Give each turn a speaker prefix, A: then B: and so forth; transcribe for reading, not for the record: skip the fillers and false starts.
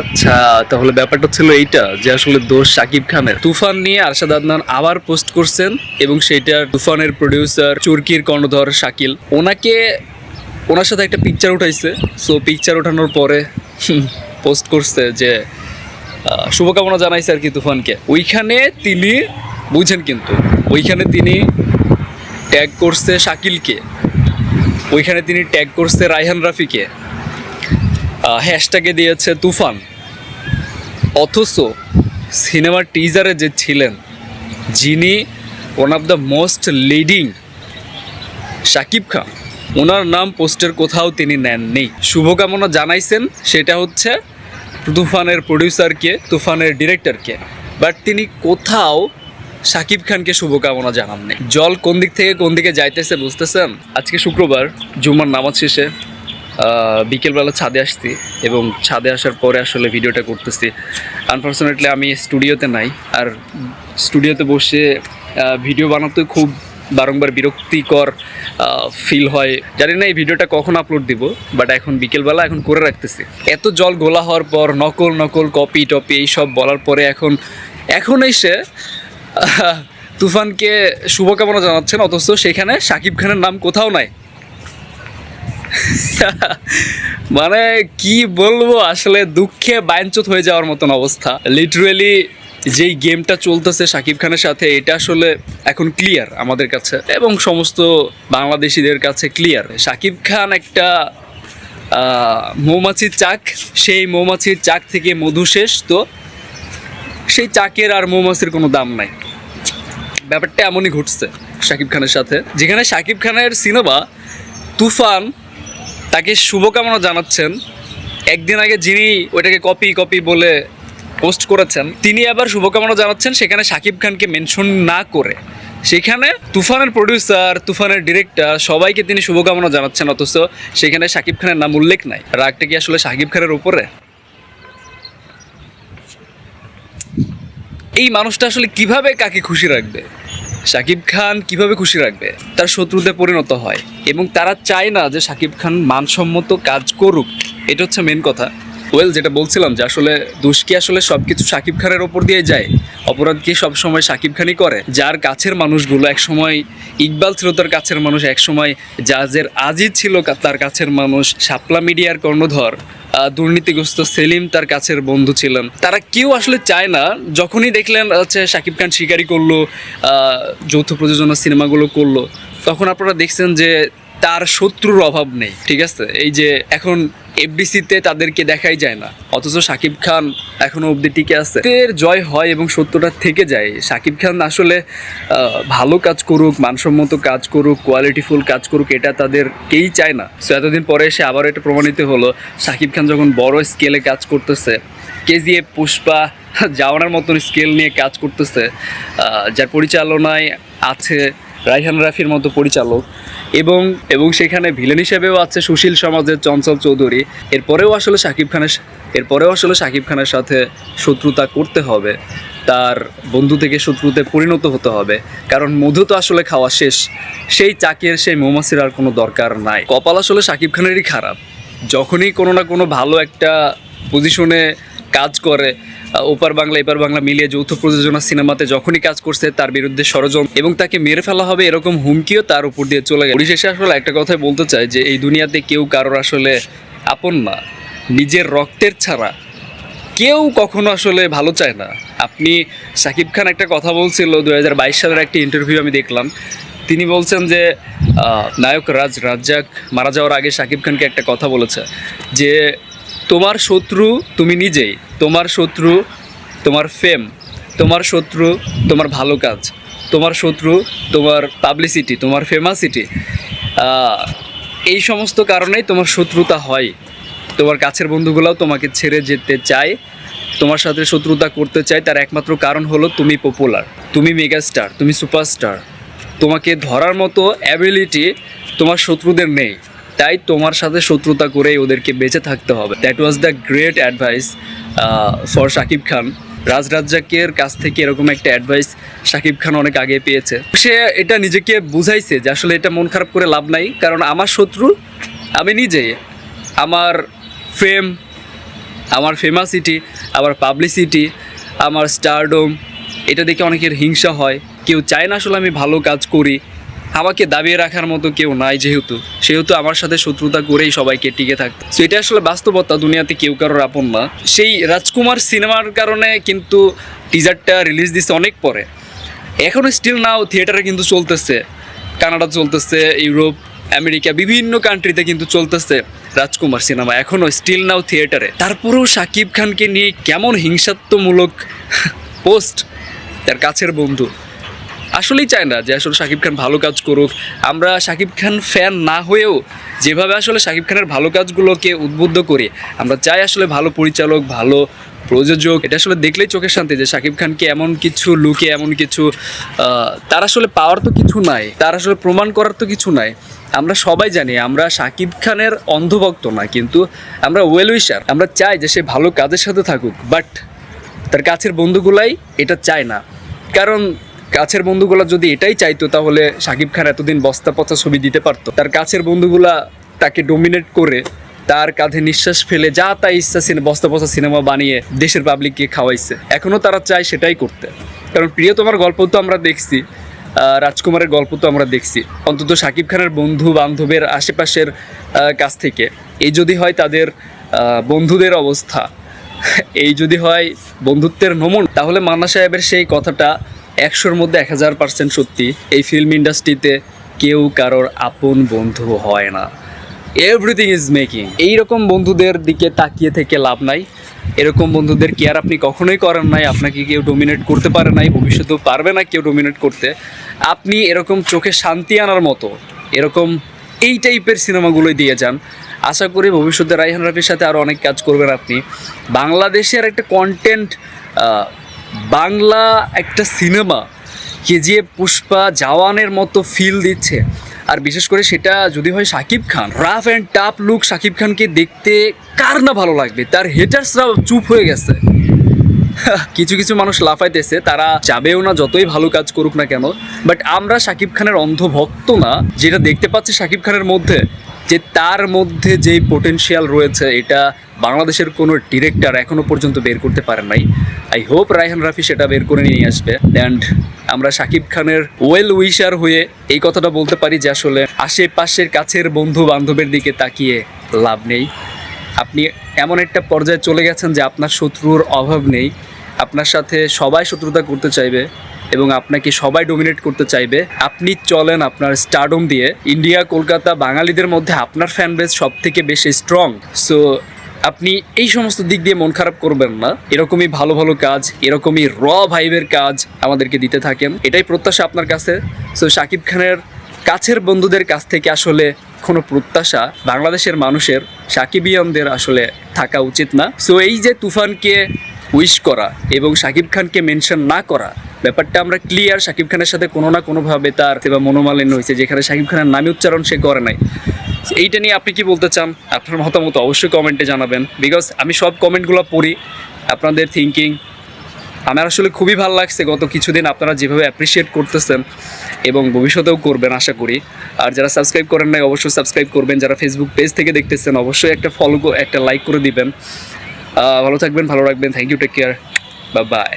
A: আচ্ছা, তাহলে ব্যাপারটা ছিল এইটা যে আসলে দোষ শাকিব খানের। তুফান নিয়ে আরশাদ আদনান আবার পোস্ট করছেন এবং সেইটার তুফানের প্রডিউসার চুরকির কর্ণধর শাকিল ওনার সাথে একটা পিকচার উঠাইছে। সো পিকচার ওঠানোর পরে পোস্ট করছে যে শুভকামনা জানাইছে আর কি তুফানকে। ওইখানে তিনি বুঝেন, কিন্তু ওইখানে তিনি ট্যাগ করছে শাকিলকে, ওইখানে তিনি ট্যাগ করছে রায়হান রাফিকে, হ্যাশট্যাগে দিয়েছে তুফান। অথচ সিনেমার টিজারে যে ছিলেন, যিনি one of the most leading Shakib Khan, ওনার নাম পোস্টের কোথাও তিনি নেননি। শুভকামনা জানাইছেন সেটা হচ্ছে তুফানের প্রডিউসারকে, তুফানের ডিরেক্টরকে, বাট তিনি কোথাও শাকিব খানকে শুভকামনা জানাননি। জল কোন দিক থেকে কোন দিকে যাইতেছে বুঝতেছেন? আজকে শুক্রবার, জুম্মার নামাজ শেষে বিকেলবেলা ছাদে আসছি এবং ছাদে আসার পরে আসলে ভিডিওটা করতেছি। আনফর্চুনেটলি আমি স্টুডিওতে নাই, আর স্টুডিওতে বসে ভিডিও বানাতে খুব বারংবার বিরক্তিকর ফিল হয়। জানি না এই ভিডিওটা কখন আপলোড দিব, বাট এখন বিকেলবেলা এখন করে রাখতেছি। এত জল গোলা হওয়ার পর নকল কপি টপি এইসব বলার পরে এখন এসে তুফানকে শুভকামনা জানাচ্ছেন, অথচ সেখানে শাকিব খানের নাম কোথাও নাই। মানে কি বলবো, আসলে দুঃখে বায়ঞ্চুত হয়ে যাওয়ার মতন অবস্থা। লিটারেলি যেই গেমটা চলতেছে শাকিব খানের সাথে, এটা আসলে এখন ক্লিয়ার আমাদের কাছে এবং সমস্ত বাংলাদেশিদের কাছে ক্লিয়ার। শাকিব খান একটা মৌমাছির চাক, সেই মৌমাছির চাক থেকে মধু শেষ, তো সেই চাকের আর মৌমাছির কোনো দাম নাই। ব্যাপারটা এমনই ঘটছে শাকিব খানের সাথে, যেখানে শাকিব খানের সিনেমা তুফান তাকে শুভকামনা জানাচ্ছেন। একদিন আগে যিনি ওইটাকে কপি বলে পোস্ট করেছেন, তিনি আবার শুভকামনা জানাচ্ছেন সেখানে শাকিব খানকে মেনশন না করে। সেখানে তুফানের প্রডিউসার, তুফানের ডিরেক্টর সবাইকে তিনি শুভকামনা জানাচ্ছেন, অথচ সেখানে শাকিব খানের নাম উল্লেখ নাই। রাগটা কি আসলে শাকিব খানের উপরে? এই মানুষটা আসলে কিভাবে কাকে খুশি রাখবে? শাকিব খান কিভাবে খুশি রাখবে? তার শত্রুতে পরিণত হয় এবং তারা চায় না যে শাকিব খান মানসম্মত কাজ করুক। এটা হচ্ছে মেন কথা। যেটা বলছিলাম যে আসলে দোষ কি আসলে সব কিছু শাকিব খানের ওপর দিয়ে যায়? অপরাধ কি সবসময় শাকিব খানই করে? যার কাছের মানুষগুলো, একসময় ইকবাল ছিল তার কাছের মানুষ, একসময় জাজের আজিজ ছিল তার কাছের মানুষ, শাপলা মিডিয়ার কর্ণধর দুর্নীতিগ্রস্ত সেলিম তার কাছের বন্ধু ছিলেন, তারা কেউ আসলে চায় না যখনই দেখলেন হচ্ছে শাকিব খান শিকারি করলো, যৌথ প্রযোজনা সিনেমাগুলো করলো, তখন আপনারা দেখছেন যে তার শত্রুর অভাব নেই। ঠিক আছে, এই যে এখন এফডিসিতে তাদেরকে দেখাই যায় না, অথচ শাকিব খান এখনো অবধি টিকে আছে। এর জয় হয় এবং সত্যটা থেকে যায়। শাকিব খান আসলে ভালো কাজ করুক, মানসম্মত কাজ করুক, কোয়ালিটিফুল কাজ করুক, এটা তাদের কেই চায় না। সো এতদিন পরে এসে আবার এটা প্রমাণিত হলো, শাকিব খান যখন বড় স্কেলে কাজ করতেছে, কেজিএফ, পুষ্পা, জাওয়ানের মতন স্কেল নিয়ে কাজ করতেছে, যার পরিচালনায় আছে রায়হান রাফির মতো পরিচালক, এবং সেখানে ভিলেন হিসেবেও আছে সুশীল সমাজের চঞ্চল চৌধুরী, এরপরেও আসলে শাকিব খানের সাথে শত্রুতা করতে হবে, তার বন্ধু থেকে শত্রুতে পরিণত হতে হবে, কারণ মধু তো আসলে খাওয়া শেষ। সেই চাকের, সেই মৌমাছির আর কোনো দরকার নাই। কপাল আসলে শাকিব খানেরই খারাপ। যখনই কোনো না কোনো ভালো একটা পজিশনে কাজ করে, ওপার বাংলা এপার বাংলা মিলিয়ে যৌথ প্রযোজনা সিনেমাতে যখনই কাজ করছে, তার বিরুদ্ধে ষড়যন্ত্র এবং তাকে মেরে ফেলা হবে এরকম হুমকিও তার উপর দিয়ে চলে গেছে। পরিশেষে আসলে একটা কথাই বলতে চাই যে এই দুনিয়াতে কেউ কারোর আসলে আপন না। নিজের রক্তের ছাড়া কেউ কখনো আসলে ভালো চায় না। আপনি শাকিব খান একটা কথা বলছিল 2022 সালের একটা ইন্টারভিউ আমি দেখলাম, তিনি বলছেন যে নায়ক রাজ্জাক মারা যাওয়ার আগে শাকিব খানকে একটা কথা বলেছে যে তোমার শত্রু তুমি নিজেই, তোমার শত্রু তোমার ফেম, তোমার শত্রু তোমার ভালো কাজ, তোমার শত্রু তোমার পাবলিসিটি, তোমার ফেমাসিটি, এই সমস্ত কারণেই তোমার শত্রুতা হয়। তোমার কাছের বন্ধুগুলোও তোমাকে ছেড়ে যেতে চায়, তোমার সাথে শত্রুতা করতে চায়, তার একমাত্র কারণ হলো তুমি পপুলার, তুমি মেগাস্টার, তুমি সুপারস্টার। তোমাকে ধরার মতো অ্যাবিলিটি তোমার শত্রুদের নেই, তাই তোমার সাথে শত্রুতা করেই ওদেরকে বেঁচে থাকতে হবে। That was the great advice for Shakib Khan. রাজ্জাকের কাছ থেকে এরকম একটা অ্যাডভাইস শাকিব খান অনেক আগে পেয়েছে। সে এটা নিজেকে বুঝাইছে যে আসলে এটা মন খারাপ করে লাভ নাই, কারণ আমার শত্রু আমি নিজেই। আমার ফেম, আমার ফেমাসিটি, আমার পাবলিসিটি, আমার স্টারডম, এটা দেখে অনেকের হিংসা হয়। কেউ চায় না আসলে আমি ভালো কাজ করি। আমাকে দাবিয়ে রাখার মতো কেউ নাই, সেহেতু আমার সাথে শত্রুতা করেই সবাইকে টিকে থাকতো। সো এটা আসলে বাস্তবতা, দুনিয়াতে কেউ কারোর আপন না। সেই রাজকুমার সিনেমার কারণে কিন্তু টিজারটা রিলিজ দিচ্ছে অনেক পরে, এখনও স্টিল নাও থিয়েটারে কিন্তু চলতেছে। কানাডা চলতেছে, ইউরোপ, আমেরিকা, বিভিন্ন কান্ট্রিতে কিন্তু চলতেছে রাজকুমার সিনেমা, এখনও স্টিল নাও থিয়েটারে। তারপরেও শাকিব খানকে নিয়ে কেমন হিংসাত্মমূলক পোস্ট তার কাছের বন্ধু। আসলেই চায় না যে আসলে শাকিব খান ভালো কাজ করুক। আমরা শাকিব খান ফ্যান না হয়েও যেভাবে আসলে শাকিব খানের ভালো কাজগুলোকে উদ্বুদ্ধ করি, আমরা চাই আসলে ভালো পরিচালক, ভালো প্রযোজক। এটা আসলে দেখলেই চোখের শান্তি যে শাকিব খানকে এমন কিছু লুকে, এমন কিছু তার আসলে পাওয়ার তো কিছু নাই, তার আসলে প্রমাণ করার তো কিছু নাই। আমরা সবাই জানি আমরা শাকিব খানের অন্ধভক্ত না, কিন্তু আমরা ওয়েল উইশার। আমরা চাই যে সে ভালো কাজের সাথে থাকুক, বাট তার কাছের বন্ধুগুলাই এটা চায় না। কারণ কাছের বন্ধুগুলা যদি এটাই চাইতো তাহলে শাকিব খান এতদিন বস্তা পচা ছবি দিতে পারতো। তার কাছের বন্ধুগুলা তাকে ডোমিনেট করে তার কাঁধে নিঃশ্বাস ফেলে যা তাই ইচ্ছা বস্তা পচা সিনেমা বানিয়ে দেশের পাবলিককে খাওয়াইছে। এখনও তারা চায় সেটাই করতে। কারণ প্রিয়তমার গল্প তো আমরা দেখছি, রাজকুমারের গল্প তো আমরা দেখছি। অন্তত শাকিব খানের বন্ধু বান্ধবের আশেপাশের কাছ থেকে এই যদি হয় তাদের বন্ধুদের অবস্থা, এই যদি হয় বন্ধুত্বের নমুনা, তাহলে মান্না সাহেবের সেই কথাটা 100-র মধ্যে 1000% সত্যি। এই ফিল্ম ইন্ডাস্ট্রিতে কেউ কারোর আপন বন্ধু হয় না, এভরিথিং ইজ মেকিং। এইরকম বন্ধুদের দিকে তাকিয়ে থেকে লাভ নাই। এরকম বন্ধুদের কেয়ার আপনি কখনোই করেন নাই, আপনাকে কেউ ডোমিনেট করতে পারে নাই, ভবিষ্যতেও পারবে না কেউ ডোমিনেট করতে। আপনি এরকম চোখে শান্তি আনার মতো এরকম এই টাইপের সিনেমাগুলোই দিয়ে যান। আশা করি ভবিষ্যতে রায়হান রাফির সাথে আরও অনেক কাজ করবেন আপনি। বাংলাদেশের একটা কন্টেন্ট, বাংলা একটা সিনেমা কেজিএফ, পুষ্পা, জওয়ানের মতো ফিল দিচ্ছে। আর বিশেষ করে সেটা যদি হয় Shakib Khan, rough and tough look Shakib খানকে দেখতে কার না ভালো লাগবে। তার হেটার্সরাও চুপ হয়ে গেছে। কিছু কিছু মানুষ লাফাইতেছে, তারা যাবেও না যতই ভালো কাজ করুক না কেন। বাট আমরা শাকিব খানের অন্ধভক্ত না, যেটা দেখতে পাচ্ছি শাকিব খানের মধ্যে, যে তার মধ্যে যেই পোটেনশিয়াল রয়েছে এটা বাংলাদেশের কোনো ডিরেক্টর এখনও পর্যন্ত বের করতে পারেন নাই। আই হোপ রায়হান রাফি সেটা বের করে নিয়ে আসবে। অ্যান্ড আমরা শাকিব খানের ওয়েল উইশার হয়ে এই কথাটা বলতে পারি যে আসলে আশেপাশের কাছের বন্ধু বান্ধবের দিকে তাকিয়ে লাভ নেই। আপনি এমন একটা পর্যায়ে চলে গেছেন যে আপনার শত্রুর অভাব নেই। আপনার সাথে সবাই শত্রুতা করতে চাইবে এবং আপনাকে সবাই ডোমিনেট করতে চাইবে। আপনি চলেন আপনার স্টারডম দিয়ে। ইন্ডিয়া, কলকাতা, বাঙালিদের মধ্যে আপনার ফ্যান বেস সব থেকে বেশি স্ট্রং। সো আপনি এই সমস্ত দিক দিয়ে মন খারাপ করবেন না। এরকমই ভালো ভালো কাজ, এরকমই র ভাইবের কাজ আমাদেরকে দিতে থাকেন, এটাই প্রত্যাশা আপনার কাছে। সো শাকিব খানের কাছের বন্ধুদের কাছ থেকে আসলে কোনো প্রত্যাশা বাংলাদেশের মানুষের, সাকিবিয়ানদের আসলে থাকা উচিত না। সো এই যে তুফানকে উইশ করা এবং শাকিব খানকে মেনশন না করা, ব্যাপারটা আমরা ক্লিয়ার। শাকিব খানের সাথে কোনো না কোনোভাবে তার মনোমালিন্য হয়েছে, যেখানে শাকিব খানের নামে উচ্চারণ সে করে নাই। এইটা নিয়ে আপনি কি বলতে চান? আপনার মতামত অবশ্যই কমেন্টে জানাবেন, বিকজ আমি সব কমেন্টগুলো পড়ি, আপনাদের থিঙ্কিং আমার আসলে খুবই ভালো লাগছে। গত কিছুদিন আপনারা যেভাবে অ্যাপ্রিসিয়েট করতেছেন এবং ভবিষ্যতেও করবেন আশা করি। আর যারা সাবস্ক্রাইব করেন নাই অবশ্যই সাবস্ক্রাইব করবেন। যারা ফেসবুক পেজ থেকে দেখতেছেন অবশ্যই একটা ফলো, একটা লাইক করে দিবেন। ভালো থাকবেন, ভালো রাখবেন। Thank you, take care, bye by.